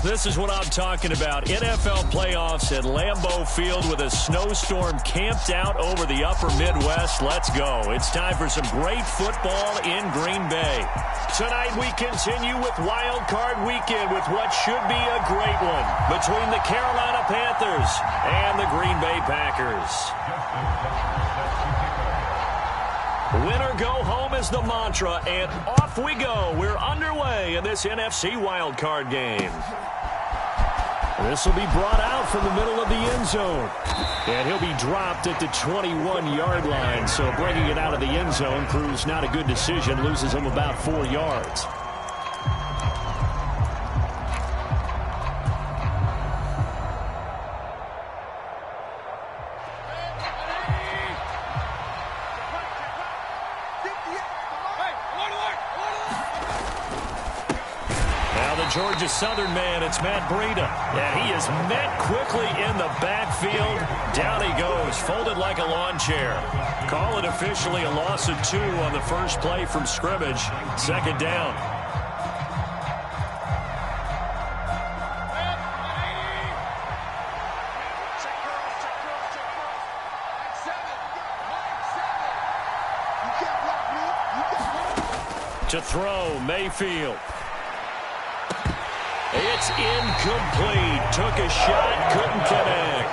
This is what I'm talking about. NFL playoffs at Lambeau Field with a snowstorm camped out over the upper Midwest. Let's go. It's time for some great football in Green Bay. Tonight we continue with Wild Card Weekend with what should be a great one between the Carolina Panthers and the Green Bay Packers. Winner go home is the mantra, and off we go. We're underway in this NFC Wild Card game. This will be brought out from the middle of the end zone. And he'll be dropped at the 21-yard line. So bringing it out of the end zone proves not a good decision. Loses him about 4 yards. Georgia Southern man, it's Matt Breida. And he is met quickly in the backfield. Down he goes, folded like a lawn chair. Call it officially a loss of 2 on the first play from scrimmage. Second down. To throw, Mayfield. It's incomplete. Took a shot, couldn't connect.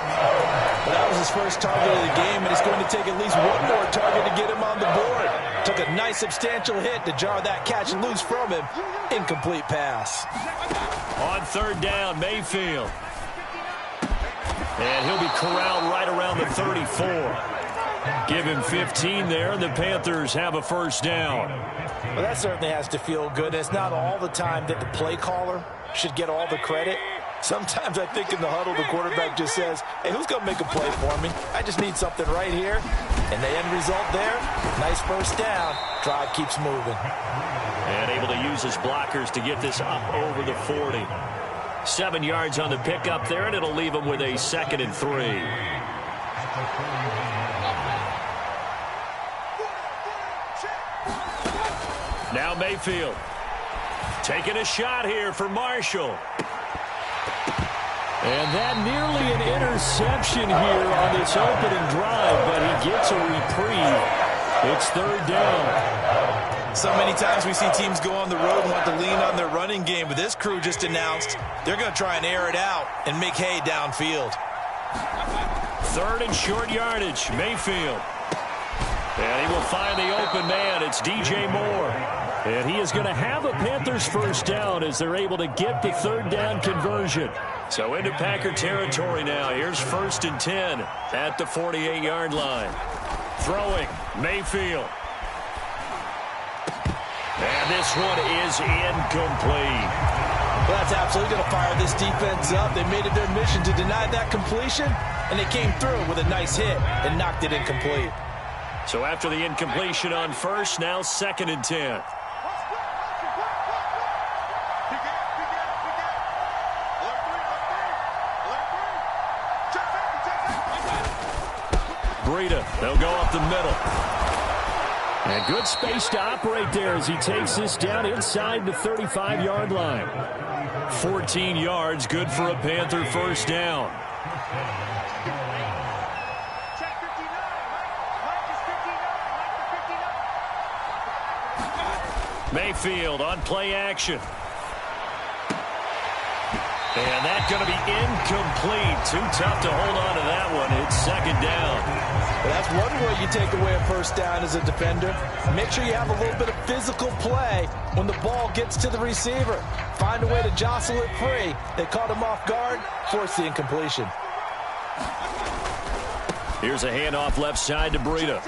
Well, that was his first target of the game, and it's going to take at least one more target to get him on the board. Took a nice substantial hit to jar that catch loose from him. Incomplete pass. On third down, Mayfield. And he'll be corralled right around the 34. Give him 15 there, and the Panthers have a first down. Well, that certainly has to feel good. It's not all the time that the play caller should get all the credit. Sometimes I think in the huddle, the quarterback just says, hey, who's going to make a play for me? I just need something right here. And the end result there, nice first down. Drive keeps moving. And able to use his blockers to get this up over the 40. 7 yards on the pickup there, and it'll leave him with a 2nd and 3. Now Mayfield. Taking a shot here for Marshall. And that nearly an interception here on this opening drive, but he gets a reprieve. It's third down. So many times we see teams go on the road and want to lean on their running game, but this crew just announced they're going to try and air it out and make hay downfield. Third and short yardage, Mayfield. And he will find the open man. It's DJ Moore. And he is going to have a Panthers first down as they're able to get the third down conversion. So into Packer territory now. Here's 1st and 10 at the 48-yard line. Throwing, Mayfield. And this one is incomplete. Well, that's absolutely going to fire this defense up. They made it their mission to deny that completion, and they came through with a nice hit and knocked it incomplete. So after the incompletion on first, now 2nd and 10. Breida, they'll go up the middle. And good space to operate there as he takes this down inside the 35-yard line. 14 yards, good for a Panther first down. Mayfield on play action. And that's going to be incomplete. Too tough to hold on to that one. It's 2nd down. Well, that's one way you take away a first down as a defender. Make sure you have a little bit of physical play when the ball gets to the receiver. Find a way to jostle it free. They caught him off guard, force the incompletion. Here's a handoff left side to Breida.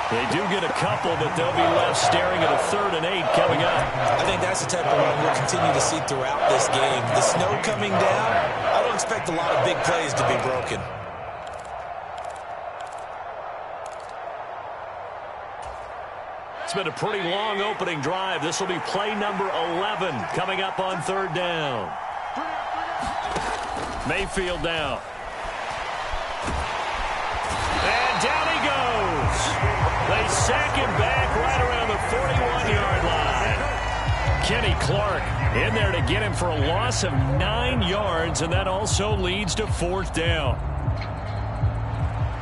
They do get a couple, but they'll be left staring at a 3rd and 8 coming up. I think that's the type of run we'll continue to see throughout this game. The snow coming down, I don't expect a lot of big plays to be broken. It's been a pretty long opening drive. This will be play number 11 coming up on 3rd down. Mayfield down. And down he goes. They sack him back right around the 41-yard line. Kenny Clark In there to get him for a loss of 9 yards, and that also leads to 4th down.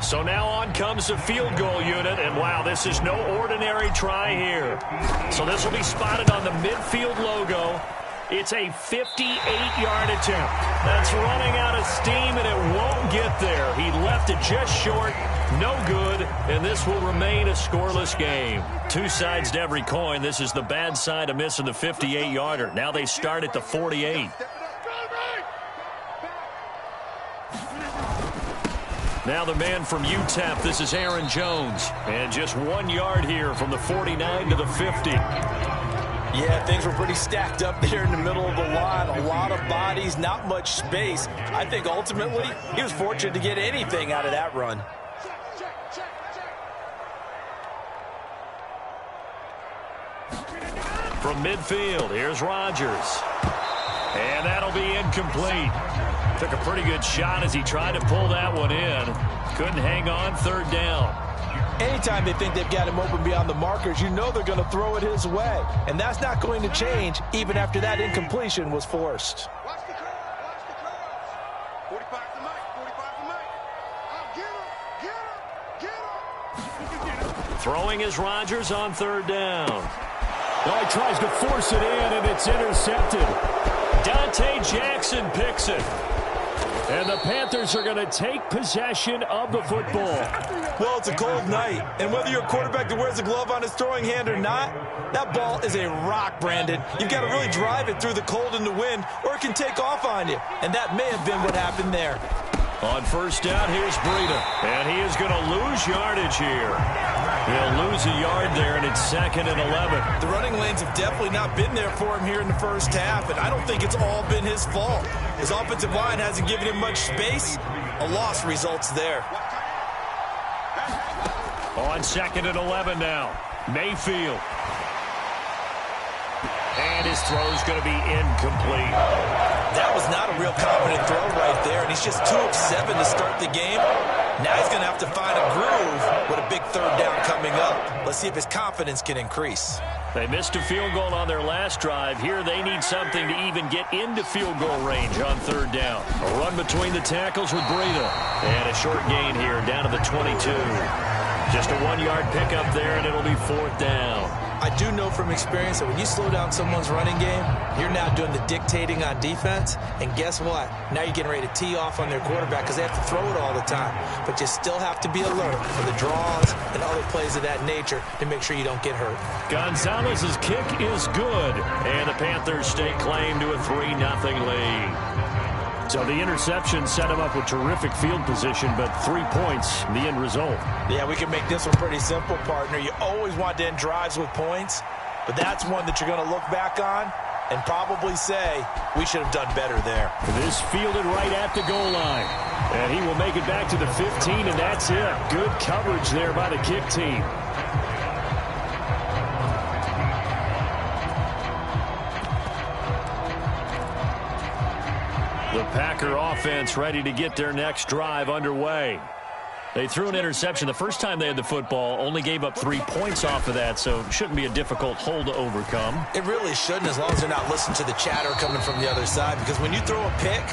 So now on comes the field goal unit, and wow, this is no ordinary try here. So this will be spotted on the midfield logo. It's a 58-yard attempt. That's running out of steam, and it won't get there. He left it just short. No good, and this will remain a scoreless game. Two sides to every coin. This is the bad side of missing the 58-yarder. Now they start at the 48. Now the man from UTEP, this is Aaron Jones. And just 1 yard here from the 49 to the 50. Yeah, things were pretty stacked up there in the middle of the line. A lot of bodies, not much space. I think ultimately he was fortunate to get anything out of that run. From midfield, here's Rodgers. And that'll be incomplete. Took a pretty good shot as he tried to pull that one in. Couldn't hang on, 3rd down. Anytime they think they've got him open beyond the markers, you know they're going to throw it his way. And that's not going to change even after that incompletion was forced. Watch the cross. Watch the cross. 45 to Mike. 45 to Mike. Get him. Throwing is Rodgers on 3rd down. Oh, he tries to force it in, and it's intercepted. Dante Jackson picks it. And the Panthers are going to take possession of the football. Well, it's a cold night, and whether you're a quarterback that wears a glove on his throwing hand or not, that ball is a rock, Brandon. You've got to really drive it through the cold and the wind, or it can take off on you. And that may have been what happened there. On 1st down, here's Breida. And he is going to lose yardage here. He'll lose a yard there, and it's 2nd and 11. The running lanes have definitely not been there for him here in the first half, and I don't think it's all been his fault. His offensive line hasn't given him much space. A loss results there. On 2nd and 11 now. Mayfield. And his throw's going to be incomplete. That was not a real confident throw right there, and he's just 2 of 7 to start the game. Now he's going to have to find a groove with a big 3rd down coming up. Let's see if his confidence can increase. They missed a field goal on their last drive. Here they need something to even get into field goal range on 3rd down. A run between the tackles with Breida. And a short gain here down to the 22. Just a 1-yard pickup there, and it'll be 4th down. I do know from experience that when you slow down someone's running game, you're now doing the dictating on defense. And guess what? Now you're getting ready to tee off on their quarterback because they have to throw it all the time. But you still have to be alert for the draws and other plays of that nature to make sure you don't get hurt. Gonzalez's kick is good. And the Panthers stake claim to a 3-0 lead. So the interception set him up with terrific field position, but 3 points, the end result. Yeah, we can make this one pretty simple, partner. You always want to end drives with points, but that's one that you're going to look back on and probably say, we should have done better there. This fielded right at the goal line. And he will make it back to the 15, and that's it. Good coverage there by the kick team. The Packer offense ready to get their next drive underway. They threw an interception the first time they had the football, only gave up 3 points off of that, so it shouldn't be a difficult hole to overcome. It really shouldn't, as long as they're not listening to the chatter coming from the other side, because when you throw a pick,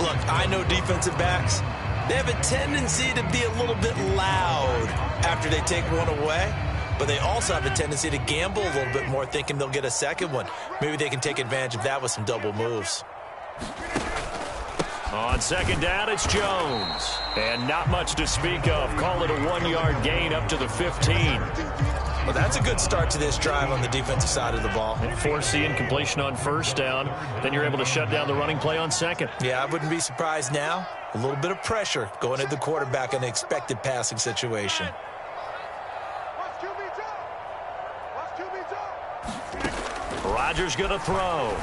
look, I know defensive backs, they have a tendency to be a little bit loud after they take one away, but they also have a tendency to gamble a little bit more, thinking they'll get a second one. Maybe they can take advantage of that with some double moves. On 2nd down, it's Jones. And not much to speak of. Call it a 1-yard gain up to the 15. Well, that's a good start to this drive on the defensive side of the ball. Force the incompletion on 1st down. Then you're able to shut down the running play on 2nd. Yeah, I wouldn't be surprised now. A little bit of pressure going at the quarterback in an expected passing situation. Rodgers going to throw.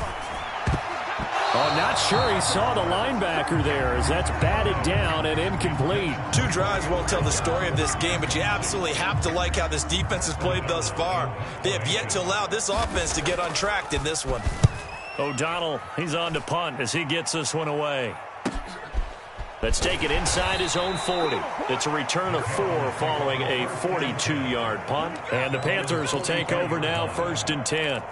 Oh, not sure he saw the linebacker there as that's batted down and incomplete. 2 drives won't tell the story of this game, but you absolutely have to like how this defense has played thus far. They have yet to allow this offense to get untracked in this one. O'Donnell, he's on to punt as he gets this one away. Let's take it inside his own 40. It's a return of 4 following a 42-yard punt. And the Panthers will take over now, 1st and 10.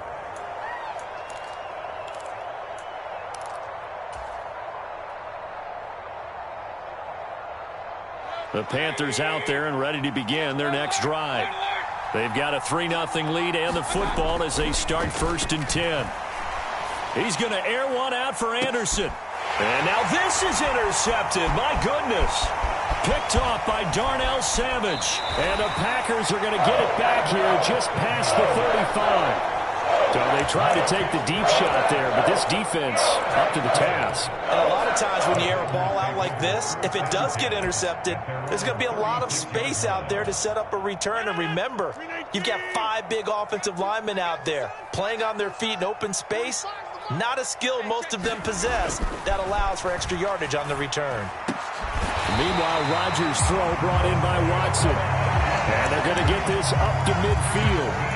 The Panthers out there and ready to begin their next drive. They've got a 3-0 lead and the football as they start 1st and 10. He's going to air one out for Anderson. And now this is intercepted. My goodness. Picked off by Darnell Savage. And the Packers are going to get it back here just past the 35. So they try to take the deep shot there, but this defense up to the task. And a lot of times when you air a ball out like this, if it does get intercepted, there's going to be a lot of space out there to set up a return. And remember, you've got 5 big offensive linemen out there playing on their feet in open space. Not a skill most of them possess that allows for extra yardage on the return. Meanwhile, Rodgers' throw brought in by Watson. And they're going to get this up to midfield.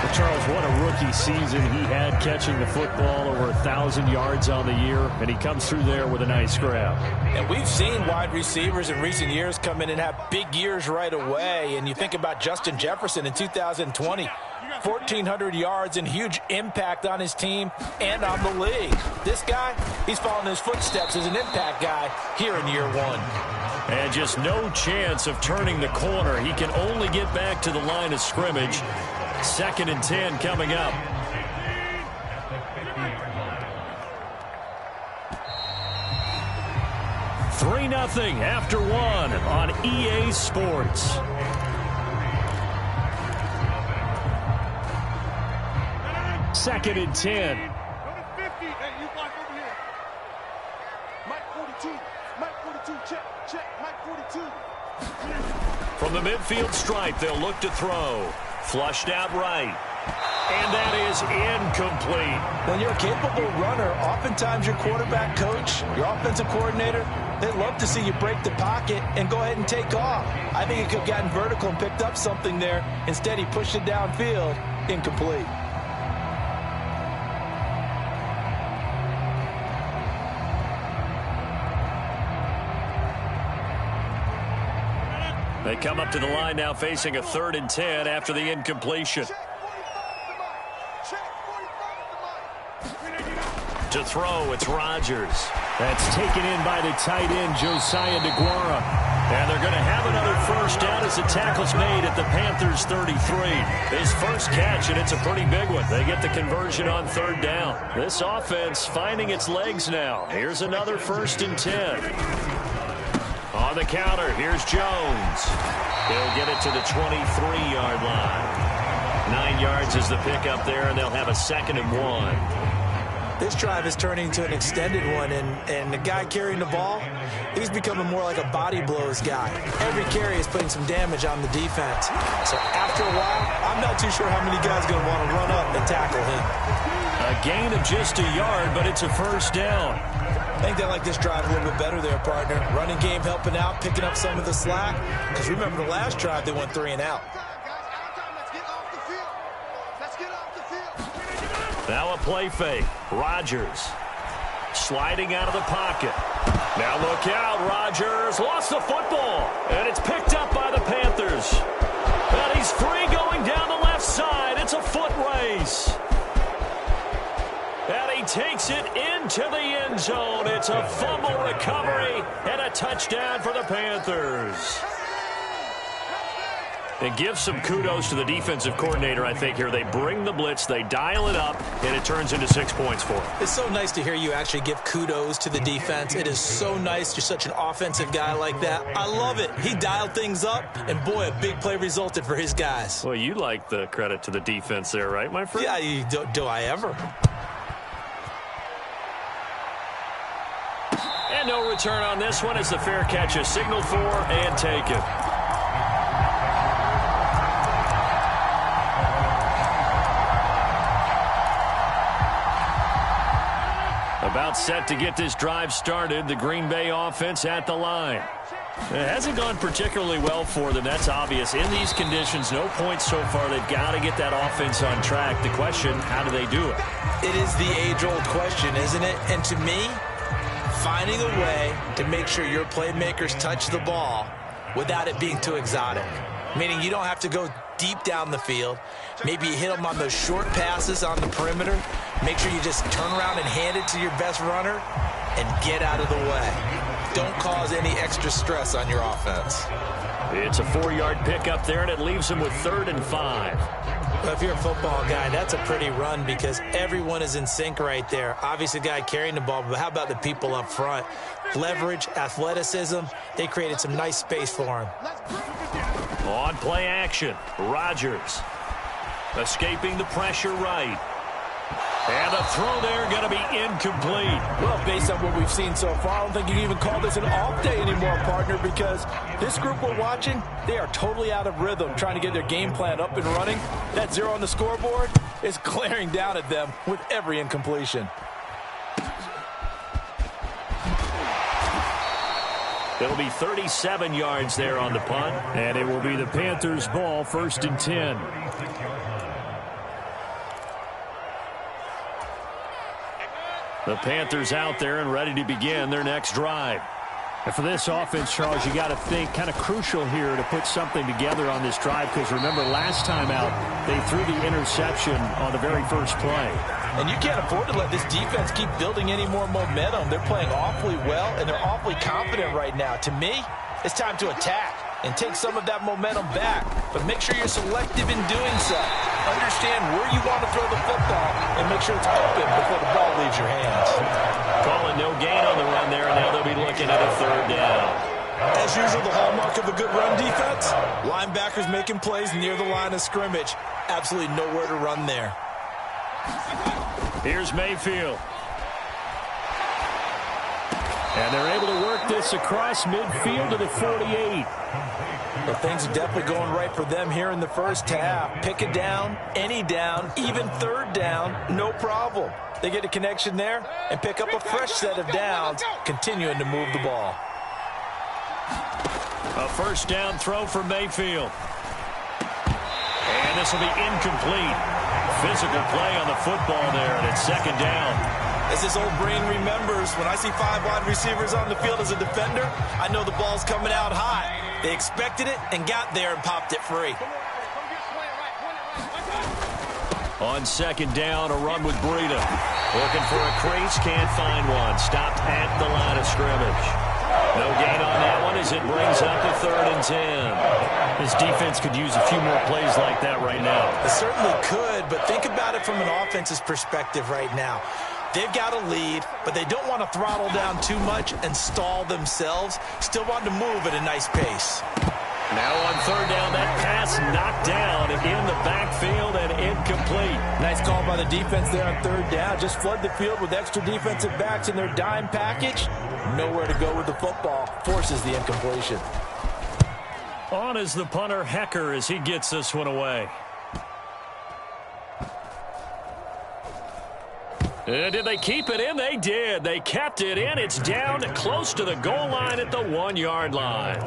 Well, Charles, what a rookie season he had, catching the football over 1,000 yards on the year, and he comes through there with a nice grab. And we've seen wide receivers in recent years come in and have big years right away. And you think about Justin Jefferson in 2020, 1,400 yards and huge impact on his team and on the league. This guy, he's following his footsteps as an impact guy here in year 1. And just no chance of turning the corner. He can only get back to the line of scrimmage. 2nd and 10 coming up. Three 3-0 after 1 on EA Sports. Second and 10. Go to 50. Hey, you block over here. Mike 42. Mike 42. Check. Mike 42. From the midfield stripe, they'll look to throw. Flushed out right. And that is incomplete. When you're a capable runner, oftentimes your quarterback coach, your offensive coordinator, they love to see you break the pocket and go ahead and take off. I think he could have gotten vertical and picked up something there. Instead, he pushed it downfield. Incomplete. They come up to the line now facing a 3rd and 10 after the incompletion. To throw, it's Rodgers. That's taken in by the tight end, Josiah DeGuara. And they're going to have another first down as the tackle's made at the Panthers' 33. His first catch, and it's a pretty big one. They get the conversion on 3rd down. This offense finding its legs now. Here's another 1st and 10. On the counter, here's Jones. He'll get it to the 23-yard line. 9 yards is the pickup there, and they'll have a 2nd and 1. This drive is turning into an extended one, and the guy carrying the ball, he's becoming more like a body blows guy. Every carry is putting some damage on the defense. So after a while, I'm not too sure how many guys are going to want to run up and tackle him. A gain of just a yard, but it's a first down. I think they like this drive a little bit better there, partner. Running game helping out, picking up some of the slack. Because remember the last drive, they went 3 and out. Now a play fake. Rodgers sliding out of the pocket. Now look out. Rodgers lost the football. And it's picked up by the Panthers. And he's free going down the left side. It's a foot race. And he takes it into the end zone. It's a fumble recovery and a touchdown for the Panthers. And give some kudos to the defensive coordinator, I think, here. They bring the blitz, they dial it up, and it turns into 6 points for them. It's so nice to hear you actually give kudos to the defense. It is so nice. You're such an offensive guy like that. I love it. He dialed things up, and boy, a big play resulted for his guys. Well, you like the credit to the defense there, right, my friend? Yeah, do I ever? And no return on this one as the fair catch is signaled for and taken. About set to get this drive started, the Green Bay offense at the line. It hasn't gone particularly well for them, that's obvious. In these conditions, no points so far. They've got to get that offense on track. The question, how do they do it? It is the age-old question, isn't it? And to me, finding a way to make sure your playmakers touch the ball without it being too exotic. Meaning you don't have to go deep down the field. Maybe you hit them on those short passes on the perimeter. Make sure you just turn around and hand it to your best runner and get out of the way. Don't cause any extra stress on your offense. It's a 4-yard pickup there, and it leaves him with 3rd and 5. Well, if you're a football guy, that's a pretty run because everyone is in sync right there. Obviously, the guy carrying the ball, but how about the people up front? Leverage, athleticism, they created some nice space for him. On play action, Rodgers escaping the pressure right. And the throw there going to be incomplete. Well, based on what we've seen so far, I don't think you can even call this an off day anymore, partner, because this group we're watching, they are totally out of rhythm, trying to get their game plan up and running. That 0 on the scoreboard is glaring down at them with every incompletion. It'll be 37 yards there on the punt, and it will be the Panthers' ball, 1st and 10. The Panthers out there and ready to begin their next drive. And for this offense, Charles, you got to think kind of crucial here to put something together on this drive, because remember last time out they threw the interception on the very first play. And you can't afford to let this defense keep building any more momentum. They're playing awfully well, and they're awfully confident right now. To me, it's time to attack and take some of that momentum back. But make sure you're selective in doing so. Understand where you want to throw the football and make sure it's open before the ball leaves your hands. Calling no gain on the run there, and now they'll be looking at a 3rd down. As usual, the hallmark of a good run defense, linebackers making plays near the line of scrimmage. Absolutely nowhere to run there. Here's Mayfield. And they're able to work this across midfield to the 48. Well, things are definitely going right for them here in the first half. Pick a down, any down, even 3rd down, no problem. They get a connection there and pick up a fresh set of downs, continuing to move the ball. A 1st down throw for Mayfield. And this will be incomplete. Physical play on the football there, and it's 2nd down. As his old brain remembers, when I see 5 wide receivers on the field as a defender, I know the ball's coming out high. They expected it and got there and popped it free. On 2nd down, a run with Breida. Looking for a crease, can't find one. Stopped at the line of scrimmage. No gain on that one as it brings up a 3rd and 10. This defense could use a few more plays like that right now. It certainly could, but think about it from an offense's perspective right now. They've got a lead, but they don't want to throttle down too much and stall themselves. Still want to move at a nice pace. Now on 3rd down, that pass knocked down in the backfield and incomplete. Nice call by the defense there on 3rd down. Just flood the field with extra defensive backs in their dime package. Nowhere to go with the football. Forces the incompletion. On is the punter, Hecker, as he gets this one away. Did they keep it in? They did. They kept it in. It's down close to the goal line at the 1-yard line.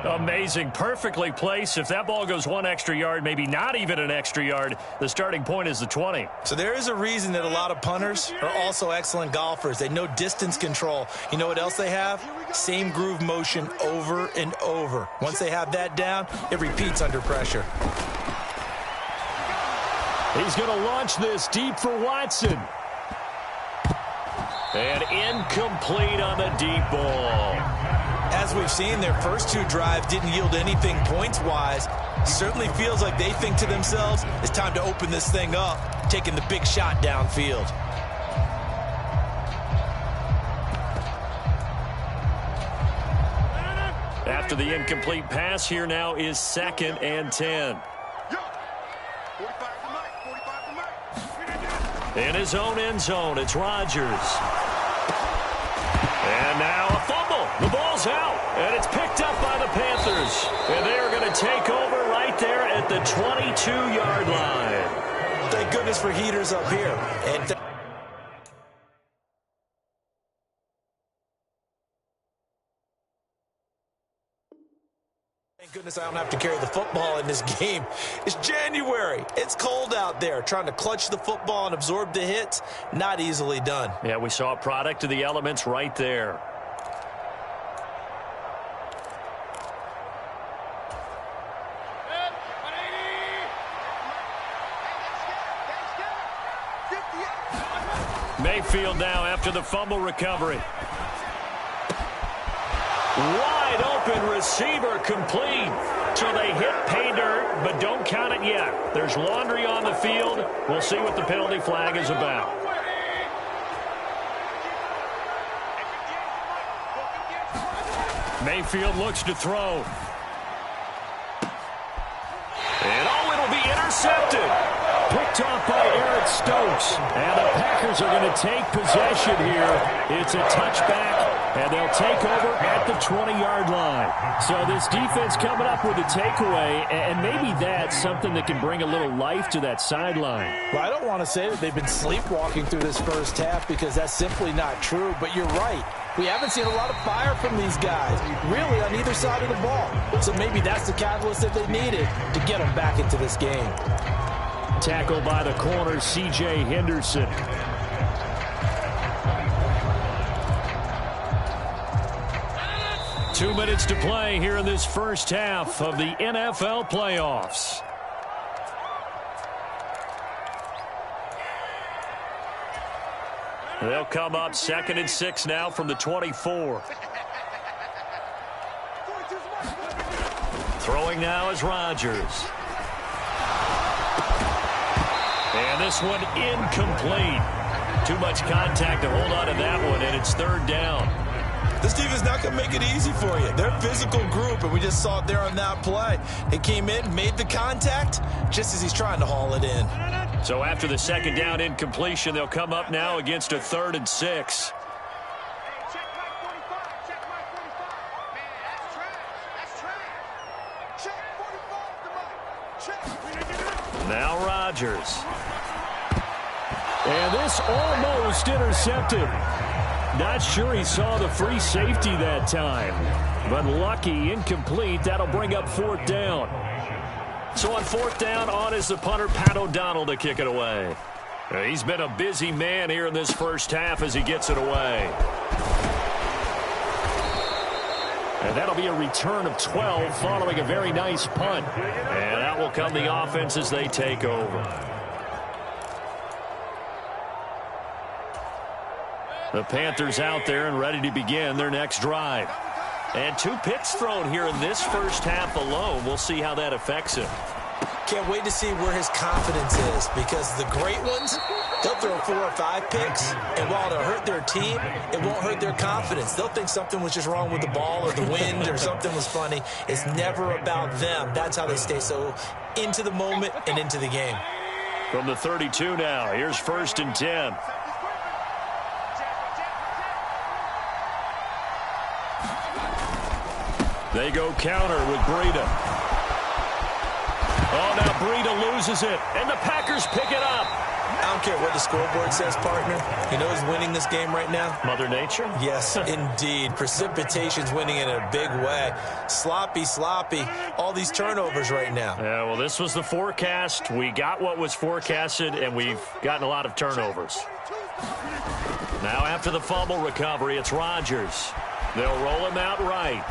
Amazing. Perfectly placed. If that ball goes 1 extra yard, maybe not even an extra yard, the starting point is the 20. So there is a reason that a lot of punters are also excellent golfers. They know distance control. You know what else they have? Same groove motion over and over. Once they have that down, it repeats under pressure. He's going to launch this deep for Watson. And incomplete on the deep ball. As we've seen, their first 2 drives didn't yield anything points-wise. Certainly feels like they think to themselves, it's time to open this thing up, taking the big shot downfield. After the incomplete pass, here now is 2nd and 10. In his own end zone, it's Rodgers. And now a fumble. The ball's out, and it's picked up by the Panthers. And they are going to take over right there at the 22-yard line. Thank goodness for heaters up here. And thank goodness I don't have to carry the football in this game. It's January. It's cold out there. Trying to clutch the football and absorb the hits, not easily done. Yeah, we saw a product of the elements right there. Mayfield now after the fumble recovery. Wide open receiver complete. So they hit pay dirt, but don't count it yet. There's laundry on the field. We'll see what the penalty flag is about. Mayfield looks to throw. And it'll be intercepted. Picked off by Eric Stokes. And the Packers are going to take possession here. It's a touchback, and they'll take over at the 20-yard line. So this defense coming up with a takeaway, and maybe that's something that can bring a little life to that sideline. Well, I don't want to say that they've been sleepwalking through this first half because that's simply not true, but you're right. We haven't seen a lot of fire from these guys, really, on either side of the ball. So maybe that's the catalyst that they needed to get them back into this game. Tackle by the corner, C.J. Henderson. Two minutes to play here in this first half of the NFL playoffs. They'll come up 2nd and 6 now from the 24. Throwing now is Rodgers. And this one incomplete. Too much contact to hold on to that one, and it's 3rd down. This team is not going to make it easy for you. They're a physical group, and we just saw it there on that play. It came in, made the contact, just as he's trying to haul it in. So after the 2nd down incompletion, they'll come up now against a 3rd and 6. Now Rodgers. And this almost intercepted. Not sure he saw the free safety that time. But lucky, incomplete. That'll bring up 4th down. So on 4th down, on is the punter, Pat O'Donnell, to kick it away. He's been a busy man here in this first half as he gets it away. And that'll be a return of 12 following a very nice punt. And out will come the offense as they take over. The Panthers out there and ready to begin their next drive. And 2 picks thrown here in this first half alone. We'll see how that affects him. Can't wait to see where his confidence is, because the great ones, they'll throw 4 or 5 picks, and while it'll hurt their team, it won't hurt their confidence. They'll think something was just wrong with the ball or the wind or something was funny. It's never about them. That's how they stay so into the moment and into the game. From the 32 now, here's 1st and 10. They go counter with Breida. Oh, now Breida loses it, and the Packers pick it up. I don't care what the scoreboard says, partner. You know who's winning this game right now? Mother Nature? Yes, indeed. Precipitation's winning in a big way. Sloppy. All these turnovers right now. Yeah, well, this was the forecast. We got what was forecasted, and we've gotten a lot of turnovers. Now after the fumble recovery, it's Rodgers. They'll roll him out right.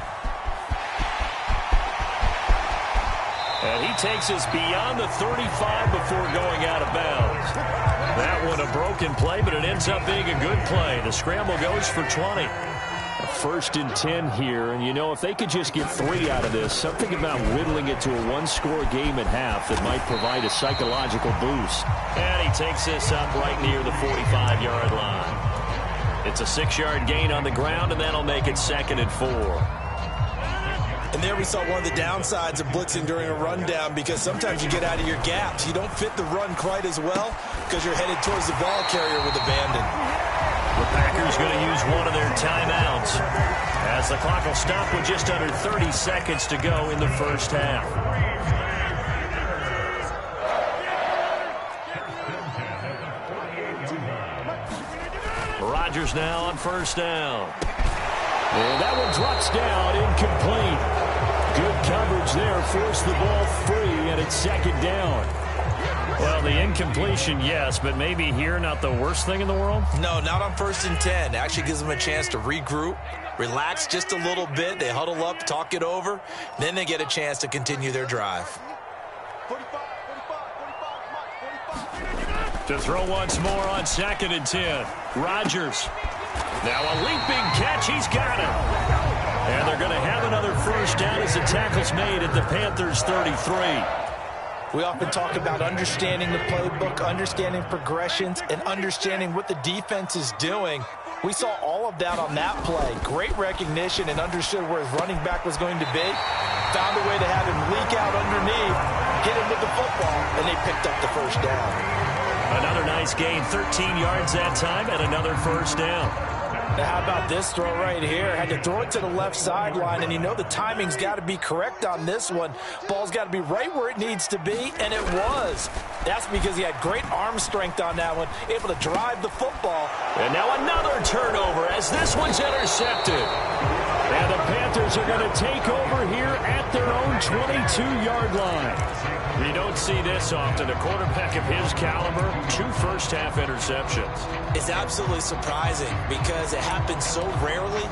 And he takes us beyond the 35 before going out of bounds. That one a broken play, but it ends up being a good play. The scramble goes for 20. 1st and 10 here, and you know, if they could just get 3 out of this, something about whittling it to a 1-score game at half that might provide a psychological boost. And he takes this up right near the 45-yard line. It's a 6-yard gain on the ground, and that'll make it 2nd and 4. And there we saw one of the downsides of blitzing during a rundown, because sometimes you get out of your gaps. You don't fit the run quite as well because you're headed towards the ball carrier with abandon. The Packers going to use one of their timeouts as the clock will stop with just under 30 seconds to go in the first half. Rodgers now on 1st down. And that one drops down, incomplete. Good coverage there, forced the ball free, and it's 2nd down. Well, the incompletion, yes, but maybe here not the worst thing in the world? No, not on 1st and 10. It actually gives them a chance to regroup, relax just a little bit. They huddle up, talk it over, then they get a chance to continue their drive. To throw once more on 2nd and 10. Rodgers. Now a leaping catch. He's got it. And they're going to have another first down as the tackle's made at the Panthers' 33. We often talk about understanding the playbook, understanding progressions, and understanding what the defense is doing. We saw all of that on that play. Great recognition and understood where his running back was going to be. Found a way to have him leak out underneath, hit him with the football, and they picked up the first down. Another nice gain, 13 yards that time, and another first down. Now how about this throw right here? Had to throw it to the left sideline, and you know the timing's got to be correct on this one. Ball's got to be right where it needs to be, and it was. That's because he had great arm strength on that one, able to drive the football. And now another turnover as this one's intercepted. And the Panthers are going to take over here at their own 22-yard line. You don't see this often. A quarterback of his caliber, 2 first-half interceptions. It's absolutely surprising because it happens so rarely.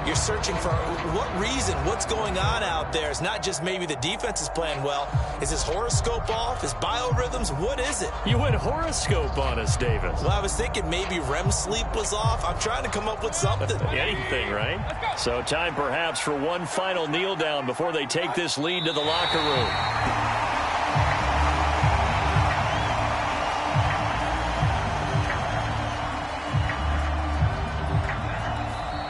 You're searching for what reason, what's going on out there. It's not just maybe the defense is playing well. Is his horoscope off? His biorhythms? What is it? You went horoscope on us, Davis. Well, I was thinking maybe REM sleep was off. I'm trying to come up with something. Anything, right? So time perhaps for one final kneel down before they take this lead to the locker room.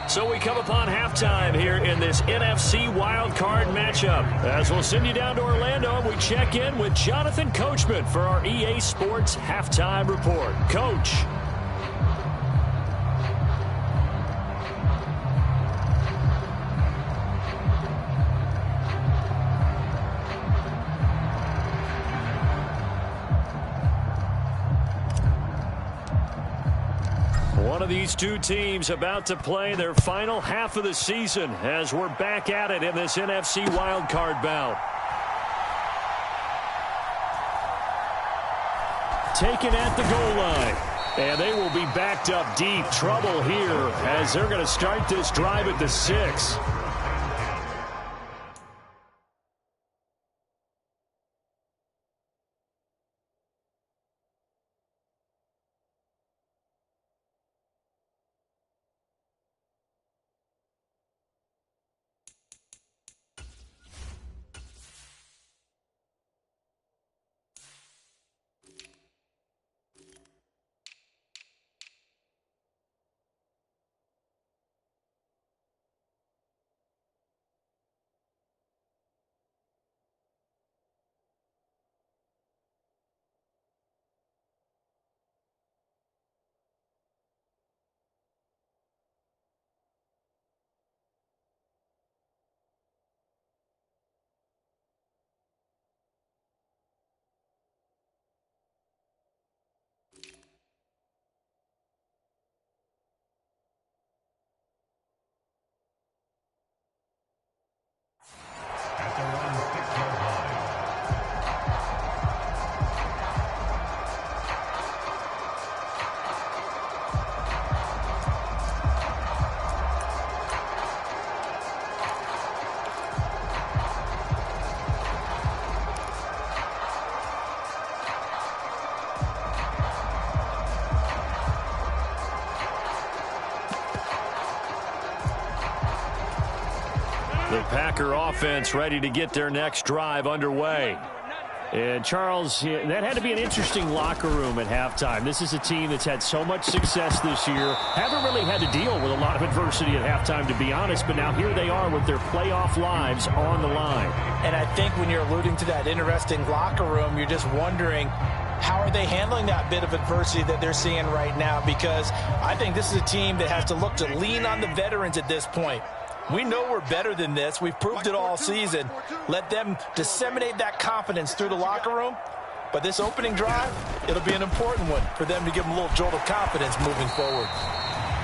So we come upon halftime here in this NFC wildcard matchup. As we'll send you down to Orlando, we check in with Jonathan Coachman for our EA Sports Halftime Report. Coach. One of these two teams about to play their final half of the season as we're back at it in this NFC wildcard bout. Taken at the goal line. And they will be backed up deep. Trouble here as they're going to start this drive at the 6. The Packer offense ready to get their next drive underway. And Charles, that had to be an interesting locker room at halftime. This is a team that's had so much success this year. Haven't really had to deal with a lot of adversity at halftime, to be honest. But now here they are with their playoff lives on the line. And I think when you're alluding to that interesting locker room, you're just wondering, how are they handling that bit of adversity that they're seeing right now? Because I think this is a team that has to look to lean on the veterans at this point. We know we're better than this. We've proved it all season. Let them disseminate that confidence through the locker room. But this opening drive, it'll be an important one for them to give them a little jolt of confidence moving forward.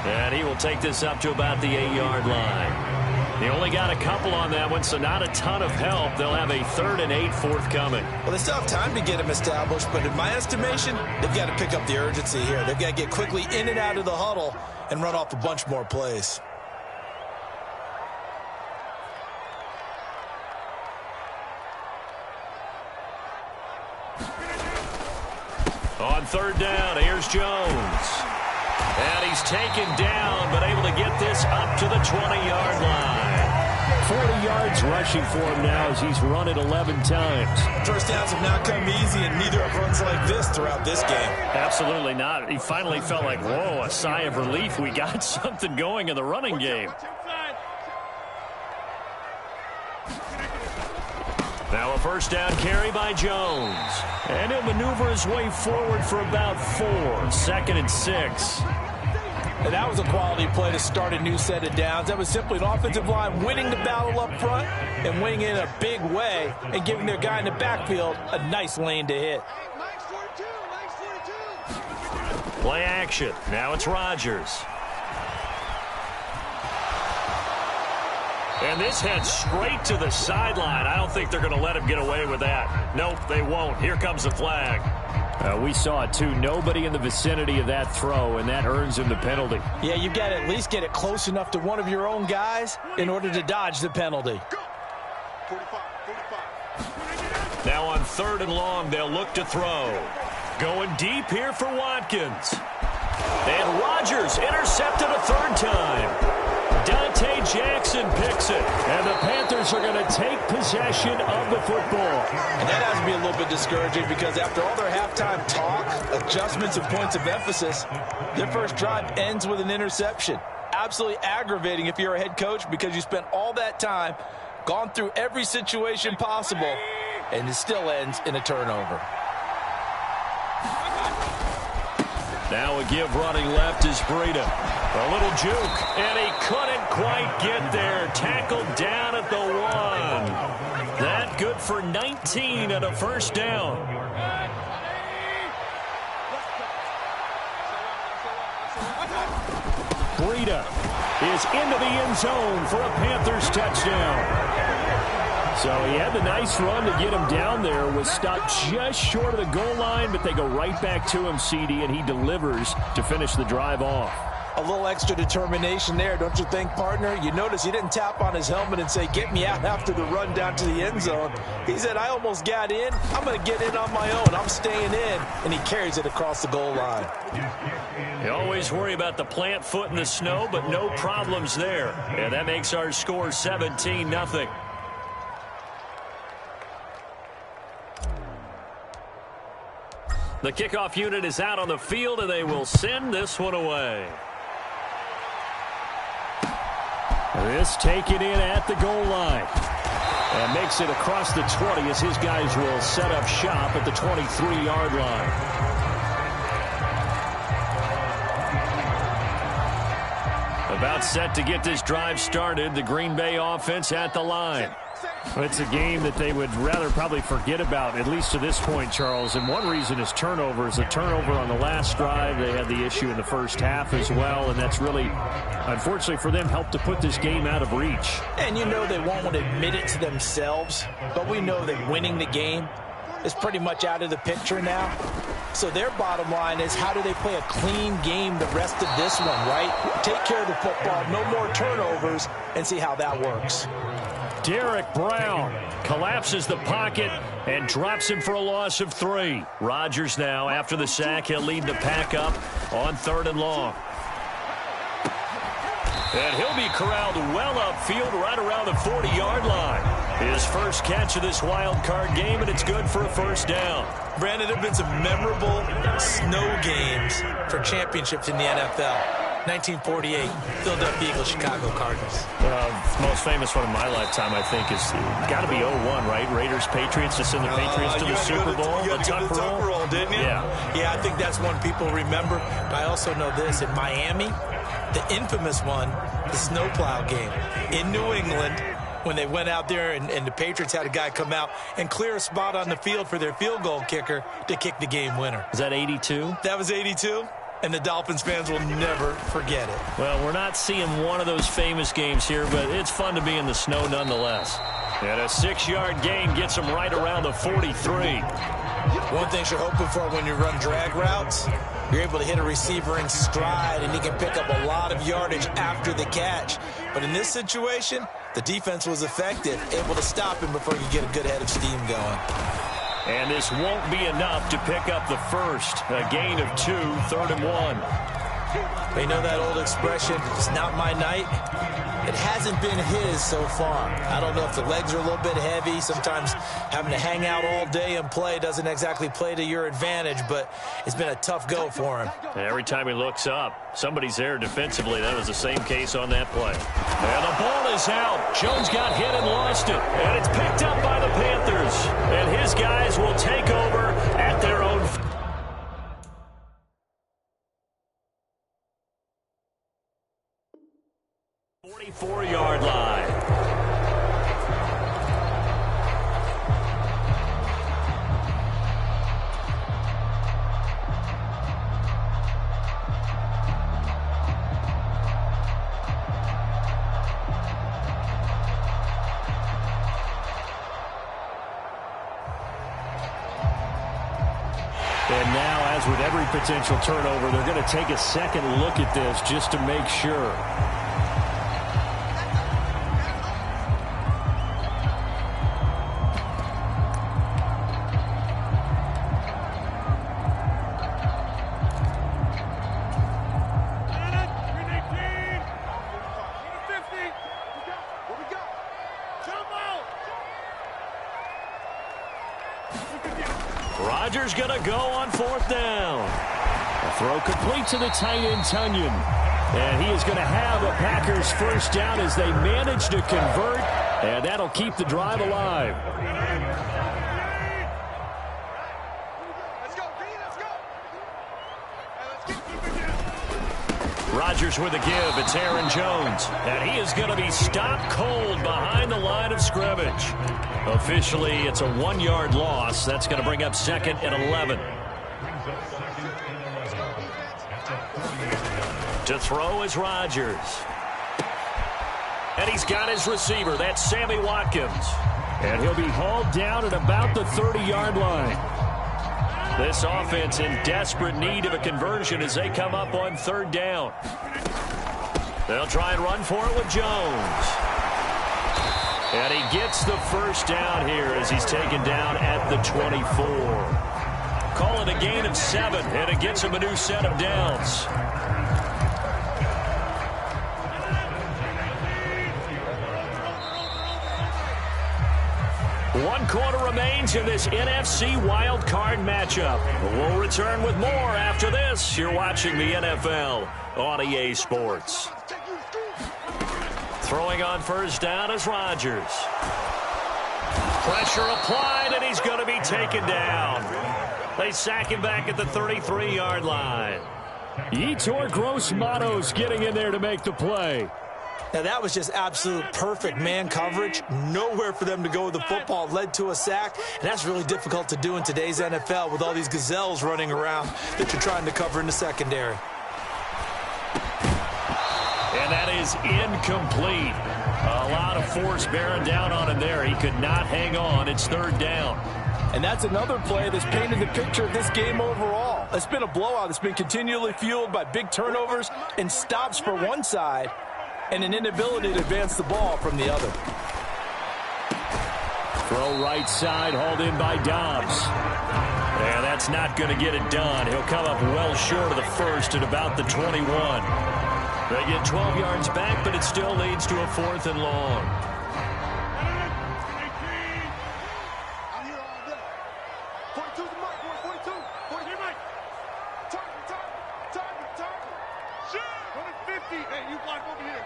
And he will take this up to about the 8-yard line. He only got a couple on that one, so not a ton of help. They'll have a 3rd and 8 forthcoming. Well, they still have time to get him established, but in my estimation, they've got to pick up the urgency here. They've got to get quickly in and out of the huddle and run off a bunch more plays. On 3rd down, here's Jones. And he's taken down, but able to get this up to the 20-yard line. 40 yards rushing for him now as he's run it 11 times. First downs have not come easy, and neither have runs like this throughout this game. Absolutely not. He finally felt like, whoa, a sigh of relief. We got something going in the running game. Now a first down carry by Jones. And he'll maneuver his way forward for about 4. 2nd and 6. And that was a quality play to start a new set of downs. That was simply an offensive line winning the battle up front and winning it in a big way and giving their guy in the backfield a nice lane to hit. Play action. Now it's Rodgers. And this heads straight to the sideline. I don't think they're going to let him get away with that. Nope, they won't. Here comes the flag. We saw it too. Nobody in the vicinity of that throw, and that earns him the penalty. Yeah, you've got to at least get it close enough to one of your own guys in order to dodge the penalty. 45. Now on 3rd and long, they'll look to throw. Going deep here for Watkins. And Rodgers intercepted a 3rd time. Dante Jackson picks it. And the Panthers are going to take possession of the football. And that has to be a little bit discouraging because after all their halftime talk, adjustments and points of emphasis, their first drive ends with an interception. Absolutely aggravating if you're a head coach because you spent all that time, gone through every situation possible, and it still ends in a turnover. Now a give running left is Breida. A little juke, and he couldn't quite get there. Tackled down at the 1. That good for 19 and a first down. Breida is into the end zone for a Panthers touchdown. So he had the nice run to get him down there, was stopped just short of the goal line, but they go right back to him, CD, and he delivers to finish the drive off. A little extra determination there, don't you think, partner? You notice he didn't tap on his helmet and say, get me out after the run down to the end zone. He said, I almost got in. I'm going to get in on my own. I'm staying in. And he carries it across the goal line. You always worry about the plant foot in the snow, but no problems there. And that makes our score 17-0. The kickoff unit is out on the field, and they will send this one away. This taken in at the goal line. And makes it across the 20 as his guys will set up shop at the 23-yard line. About set to get this drive started. The Green Bay offense at the line. It's a game that they would rather probably forget about, at least to this point, Charles. And one reason is turnovers. A turnover on the last drive. They had the issue in the first half as well. And that's really, unfortunately for them, helped to put this game out of reach. And you know they won't want to admit it to themselves. But we know that winning the game is pretty much out of the picture now. So their bottom line is, how do they play a clean game the rest of this one, right? Take care of the football, no more turnovers, and see how that works. Derek Brown collapses the pocket and drops him for a loss of 3. Rodgers now, after the sack, he'll lead the pack up on 3rd and long. And he'll be corralled well upfield right around the 40-yard line. His first catch of this wild card game, and it's good for a first down. Brandon, there have been some memorable snow games for championships in the NFL. 1948, Philadelphia Eagles, Chicago Cardinals. Most famous one of my lifetime, I think, is got to be 01, right? Raiders, Patriots, to send the Patriots to the Super Bowl. You had to go to the Tuck roll, didn't you? Yeah, I think that's one people remember. But I also know this. In Miami, the infamous one, the snowplow game. In New England, when they went out there and the Patriots had a guy come out and clear a spot on the field for their field goal kicker to kick the game winner. Is that 82? That was 82. And the Dolphins fans will never forget it. Well, we're not seeing one of those famous games here, but it's fun to be in the snow nonetheless. And a 6-yard gain gets them right around the 43. One thing you're hoping for when you run drag routes, you're able to hit a receiver in stride, and he can pick up a lot of yardage after the catch. But in this situation, the defense was effective, able to stop him before you get a good head of steam going. And this won't be enough to pick up the first. A gain of 2, 3rd and 1. But you know that old expression, it's not my night? It hasn't been his so far. I don't know if the legs are a little bit heavy. Sometimes having to hang out all day and play doesn't exactly play to your advantage, but it's been a tough go for him. And every time he looks up, somebody's there defensively. That was the same case on that play. And the ball is out. Jones got hit and lost it. And it's picked up by the Panthers. And his guys will take over at their own 44-yard line. And now, as with every potential turnover, they're going to take a second look at this just to make sure. Rodgers going to go on fourth down. A throw complete to the tight end, Tunyon. And he is going to have a Packers first down as they manage to convert. And that'll keep the drive alive. Rodgers with a give. It's Aaron Jones. And he is going to be stopped cold behind the line of scrimmage. Officially, it's a 1-yard loss. That's going to bring up second and 11. To throw is Rodgers. And he's got his receiver. That's Sammy Watkins. And he'll be hauled down at about the 30-yard line. This offense in desperate need of a conversion as they come up on third down. They'll try and run for it with Jones. And he gets the first down here as he's taken down at the 24. Call it a gain of 7, and it gets him a new set of downs. One quarter remains in this NFC wildcard matchup. We'll return with more after this. You're watching the NFL on EA Sports. Throwing on first down is Rodgers. Pressure applied, and he's going to be taken down. They sack him back at the 33-yard line. Yetur Gross-Matos getting in there to make the play. Now, that was just absolute perfect man coverage. Nowhere for them to go with the football. Led to a sack, and that's really difficult to do in today's NFL with all these gazelles running around that you're trying to cover in the secondary. And that is incomplete. A lot of force bearing down on him there. He could not hang on. It's third down. And that's another play that's painted the picture of this game overall. It's been a blowout. It's been continually fueled by big turnovers and stops for one side and an inability to advance the ball from the other. Throw right side, hauled in by Dobbs. And that's not going to get it done. He'll come up well short of the first at about the 21. They get 12 yards back, but it still leads to a 4th and long. I'm here all day. 42 the mic, boy. 42. 42 mic. Target. Shit. 150. Hey, you block over here.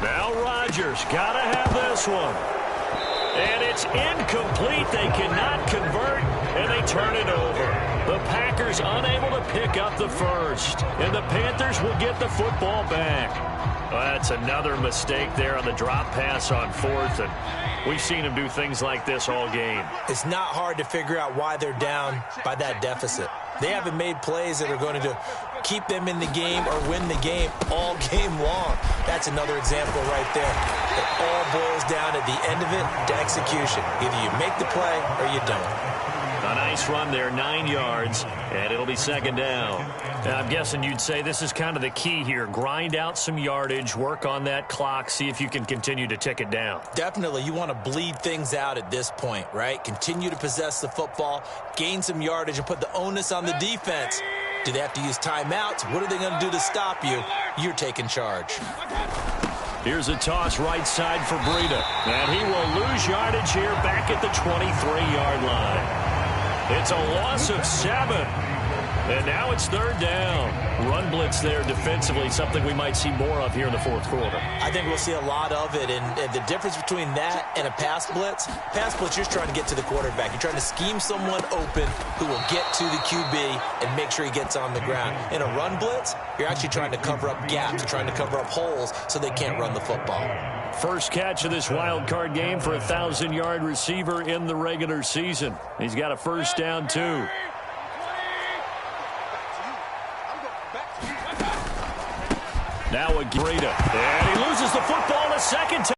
Now Rodgers got to have this one. And it's incomplete. They cannot convert, and they turn it over. The Packers unable to pick up the first, and the Panthers will get the football back. Well, that's another mistake there on the drop pass on 4th, and we've seen them do things like this all game. It's not hard to figure out why they're down by that deficit. They haven't made plays that are going to keep them in the game or win the game all game long. That's another example right there. It all boils down at the end of it to execution. Either you make the play or you don't. A nice run there, 9 yards, and it'll be second down. And I'm guessing you'd say this is kind of the key here. Grind out some yardage, work on that clock, see if you can continue to tick it down. Definitely, you want to bleed things out at this point, right? Continue to possess the football, gain some yardage, and put the onus on the defense. Do they have to use timeouts? What are they going to do to stop you? You're taking charge. Here's a toss right side for Breida. And he will lose yardage here back at the 23-yard line. It's a loss of 7. And now it's third down. Run blitz there defensively, something we might see more of here in the fourth quarter. I think we'll see a lot of it. And the difference between that and a pass blitz, you're just trying to get to the quarterback. You're trying to scheme someone open who will get to the QB and make sure he gets on the ground. In a run blitz, you're actually trying to cover up gaps. You're trying to cover up holes so they can't run the football. First catch of this wild card game for a 1,000-yard receiver in the regular season. He's got a first down, too. Now a Breida. And he loses the football a second time.